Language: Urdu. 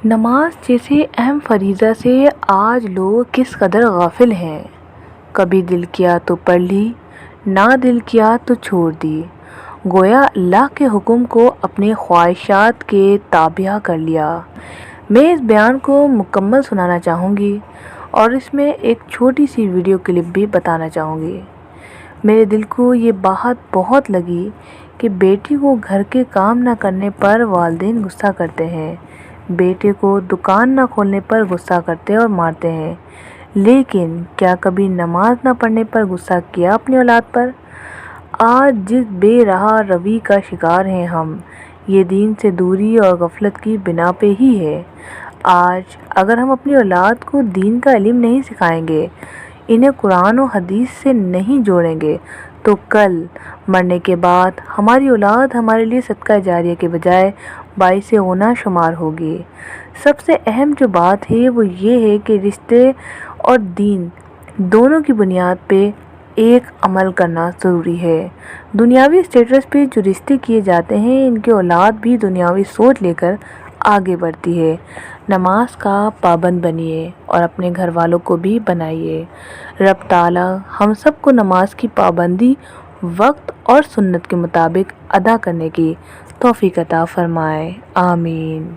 نماز جیسے اہم فریضہ سے آج لوگ کس قدر غافل ہیں۔ کبھی دل کیا تو پڑھ لی، نہ دل کیا تو چھوڑ دی، گویا اللہ کے حکم کو اپنے خواہشات کے تابع کر لیا۔ میں اس بیان کو مکمل سنانا چاہوں گی اور اس میں ایک چھوٹی سی ویڈیو کلپ بھی بتانا چاہوں گی۔ میرے دل کو یہ بات بہت لگی کہ بیٹی کو گھر کے کام نہ کرنے پر والدین غصہ کرتے ہیں، بیٹے کو دکان نہ کھولنے پر غصہ کرتے اور مارتے ہیں، لیکن کیا کبھی نماز نہ پڑھنے پر غصہ کیا اپنی اولاد پر؟ آج جس بے راہ روی کا شکار ہیں ہم، یہ دین سے دوری اور غفلت کی بنا پہ ہی ہے۔ آج اگر ہم اپنی اولاد کو دین کا علم نہیں سکھائیں گے، انہیں قرآن و حدیث سے نہیں جوڑیں گے، تو کل مرنے کے بعد ہماری اولاد ہمارے لیے صدقہ جاریہ کے بجائے باعث گناہ شمار ہوگی۔ سب سے اہم جو بات ہے وہ یہ ہے کہ رشتے اور دین دونوں کی بنیاد پہ ایک عمل کرنا ضروری ہے۔ دنیاوی سٹیٹس پہ جو رشتے کیے جاتے ہیں، ان کی اولاد بھی دنیاوی سوچ لے کر آگے بڑھتی ہے۔ نماز کا پابند بنیے اور اپنے گھر والوں کو بھی بنائیے۔ رب تعالی ہم سب کو نماز کی پابندی وقت اور سنت کے مطابق ادا کرنے کی توفیق عطا فرمائے، آمین۔